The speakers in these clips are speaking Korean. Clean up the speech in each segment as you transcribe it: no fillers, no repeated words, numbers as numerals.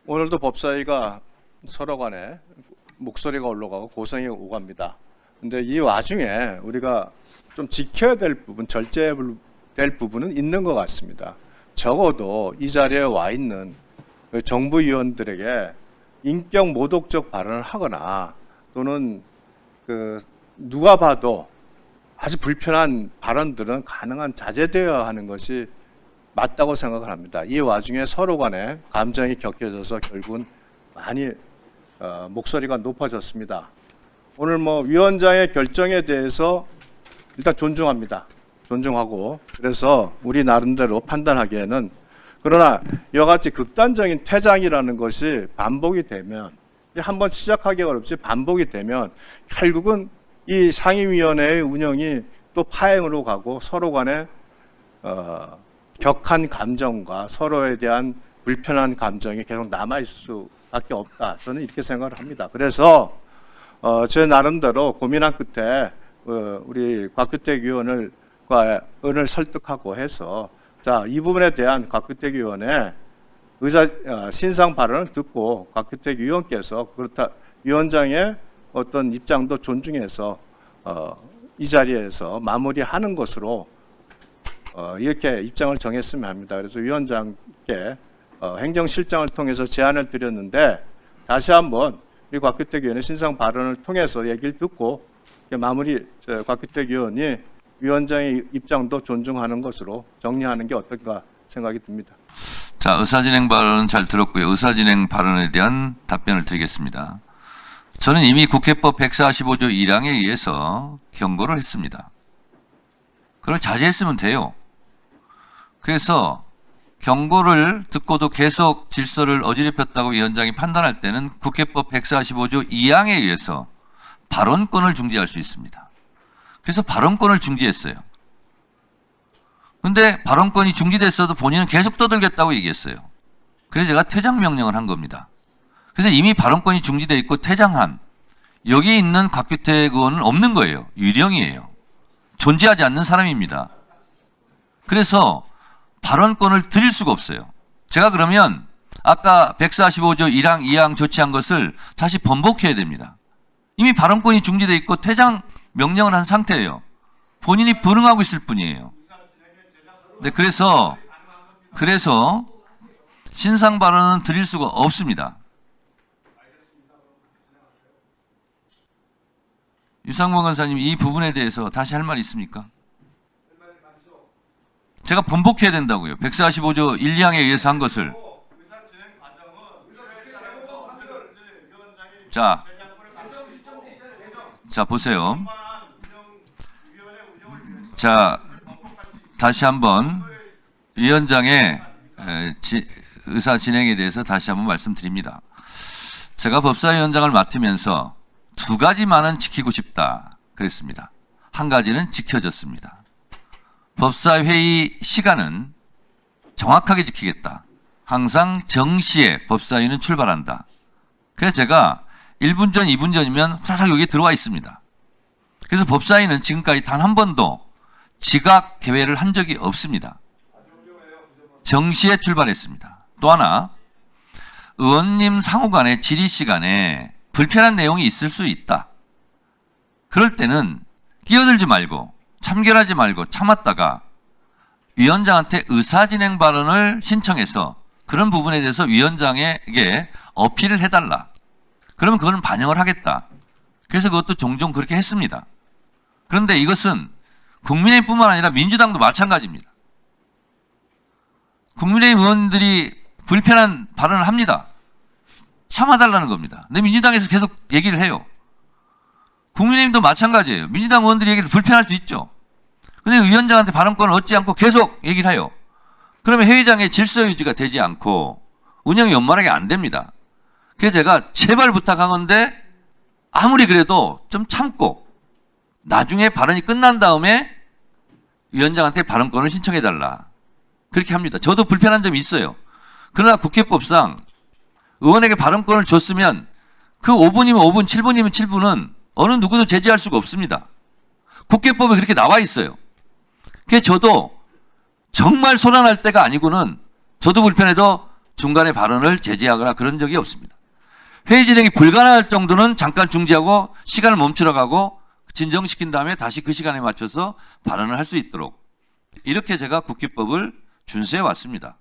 오늘도 법사위가 서로 간에 목소리가 올라가고 고성이 오갑니다. 근데 이 와중에 우리가 좀 지켜야 될 부분, 절제해야 될 부분은 있는 것 같습니다. 적어도 이 자리에 와 있는 그 정부 위원들에게 인격 모독적 발언을 하거나 또는 그 누가 봐도 아주 불편한 발언들은 가능한 자제되어야 하는 것이 맞다고 생각을 합니다. 이 와중에 서로 간에 감정이 격해져서 결국은 많이 목소리가 높아졌습니다. 오늘 위원장의 결정에 대해서 일단 존중합니다. 존중하고 그래서 우리 나름대로 판단하기에는 그러나 이와 같이 극단적인 퇴장이라는 것이 반복이 되면 한번 시작하기 어렵지 반복이 되면 결국은 이 상임위원회의 운영이 또 파행으로 가고 서로 간에 격한 감정과 서로에 대한 불편한 감정이 계속 남아있을 수밖에 없다. 저는 이렇게 생각을 합니다. 그래서 제 나름대로 고민한 끝에 우리 곽규택 위원과 은을 설득하고 해서 자, 이 부분에 대한 곽규택 위원의 신상 발언을 듣고 곽규택 위원께서 그렇다 위원장의 어떤 입장도 존중해서 이 자리에서 마무리하는 것으로 이렇게 입장을 정했으면 합니다. 그래서 위원장께 행정실장을 통해서 제안을 드렸는데 다시 한번 우리 곽규택 위원의 신상 발언을 통해서 얘기를 듣고 마무리 곽규택 위원이 위원장의 입장도 존중하는 것으로 정리하는 게 어떨까 생각이 듭니다. 자, 의사진행 발언은 잘 들었고요. 의사진행 발언에 대한 답변을 드리겠습니다. 저는 이미 국회법 145조 1항에 의해서 경고를 했습니다. 그걸 자제했으면 돼요. 그래서 경고를 듣고도 계속 질서를 어지럽혔다고 위원장이 판단할 때는 국회법 145조 2항에 의해서 발언권을 중지할 수 있습니다. 그래서 발언권을 중지했어요. 근데 발언권이 중지됐어도 본인은 계속 떠들겠다고 얘기했어요. 그래서 제가 퇴장 명령을 한 겁니다. 그래서 이미 발언권이 중지되어 있고 퇴장한 여기 있는 곽규택 의원은 없는 거예요. 유령이에요. 존재하지 않는 사람입니다. 그래서 발언권을 드릴 수가 없어요. 제가 그러면 아까 145조 1항, 2항 조치한 것을 다시 번복해야 됩니다. 이미 발언권이 중지되어 있고 퇴장 명령을 한 상태예요. 본인이 불응하고 있을 뿐이에요. 네, 그래서 신상 발언은 드릴 수가 없습니다. 유상범 간사님 이 부분에 대해서 다시 할 말 있습니까? 제가 번복해야 된다고요. 145조 1, 2항에 의해서 한 것을. 자 보세요. 자, 다시 한번 위원장의 의사 진행에 대해서 다시 한번 말씀드립니다. 제가 법사위원장을 맡으면서 두 가지만은 지키고 싶다 그랬습니다. 한 가지는 지켜졌습니다. 법사회의 시간은 정확하게 지키겠다. 항상 정시에 법사위는 출발한다. 그래서 제가 1분 전, 2분 전이면 후다닥 여기에 들어와 있습니다. 그래서 법사위는 지금까지 단 한 번도 지각 개회를 한 적이 없습니다. 정시에 출발했습니다. 또 하나, 의원님 상호 간의 질의 시간에 불편한 내용이 있을 수 있다. 그럴 때는 끼어들지 말고 참견하지 말고 참았다가 위원장한테 의사진행 발언을 신청해서 그런 부분에 대해서 위원장에게 어필을 해달라. 그러면 그거는 반영을 하겠다. 그래서 그것도 종종 그렇게 했습니다. 그런데 이것은 국민의힘뿐만 아니라 민주당도 마찬가지입니다. 국민의힘 의원들이 불편한 발언을 합니다. 참아달라는 겁니다. 근데 민주당에서 계속 얘기를 해요. 국민의힘도 마찬가지예요. 민주당 의원들이 얘기를 불편할 수 있죠. 근데 위원장한테 발언권을 얻지 않고 계속 얘기를 해요. 그러면 회의장의 질서 유지가 되지 않고 운영이 원만하게 안 됩니다. 그래서 제가 제발 부탁한 건데 아무리 그래도 좀 참고 나중에 발언이 끝난 다음에 위원장한테 발언권을 신청해달라. 그렇게 합니다. 저도 불편한 점이 있어요. 그러나 국회법상 의원에게 발언권을 줬으면 그 5분이면 5분, 7분이면 7분은 어느 누구도 제지할 수가 없습니다. 국회법에 그렇게 나와 있어요. 그래서 저도 정말 소란할 때가 아니고는 저도 불편해도 중간에 발언을 제지하거나 그런 적이 없습니다. 회의 진행이 불가능할 정도는 잠깐 중지하고 시간을 멈추러 가고 진정시킨 다음에 다시 그 시간에 맞춰서 발언을 할 수 있도록 이렇게 제가 국회법을 준수해 왔습니다.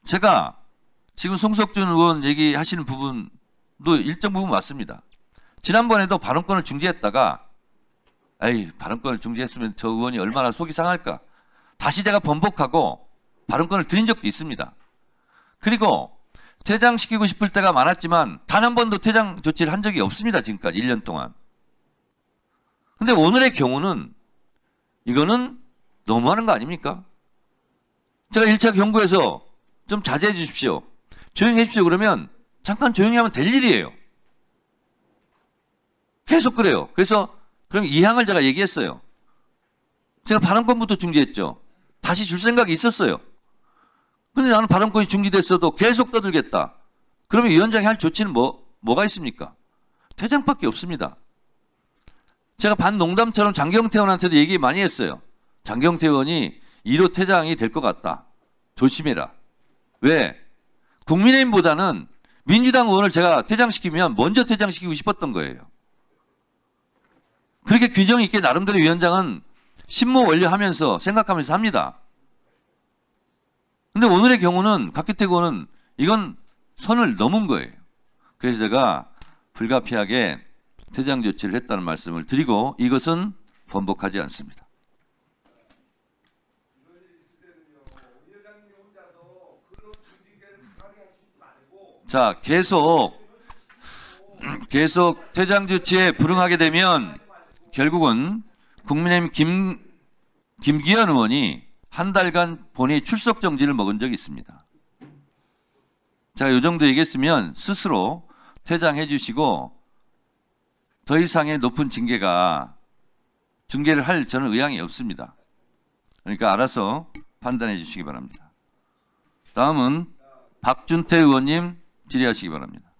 제가 지금 송석준 의원 얘기하시는 부분도 일정 부분 맞습니다. 지난번에도 발언권을 중지했다가 발언권을 중지했으면 저 의원이 얼마나 속이 상할까. 다시 제가 번복하고 발언권을 드린 적도 있습니다. 그리고 퇴장시키고 싶을 때가 많았지만 단 한 번도 퇴장 조치를 한 적이 없습니다. 지금까지 1년 동안. 근데 오늘의 경우는 이거는 너무하는 거 아닙니까? 제가 1차 경고에서 좀 자제해 주십시오. 조용히 해 주십시오. 그러면 잠깐 조용히 하면 될 일이에요. 계속 그래요. 그래서 그럼 이항을 제가 얘기했어요. 제가 발언권부터 중지했죠. 다시 줄 생각이 있었어요. 근데 나는 발언권이 중지됐어도 계속 떠들겠다. 그러면 위원장이 할 조치는 뭐가 있습니까? 퇴장밖에 없습니다. 제가 반농담처럼 장경태 의원한테도 얘기 많이 했어요. 장경태 의원이 2로 퇴장이 될 것 같다. 조심해라. 왜? 국민의힘보다는 민주당 의원을 제가 퇴장시키면 먼저 퇴장시키고 싶었던 거예요. 그렇게 균형 있게 나름대로 위원장은 신무 원료하면서 생각하면서 합니다. 근데 오늘의 경우는 박기택 의원은 이건 선을 넘은 거예요. 그래서 제가 불가피하게 퇴장 조치를 했다는 말씀을 드리고 이것은 번복하지 않습니다. 자, 계속 퇴장 조치에 불응하게 되면 결국은 국민의힘 김기현 의원이 한 달간 본회의 출석 정지를 먹은 적이 있습니다. 제가 이 정도 얘기했으면 스스로 퇴장해 주시고 더 이상의 높은 징계를 할 저는 의향이 없습니다. 그러니까 알아서 판단해 주시기 바랍니다. 다음은 박준태 의원님 질의하시기 바랍니다.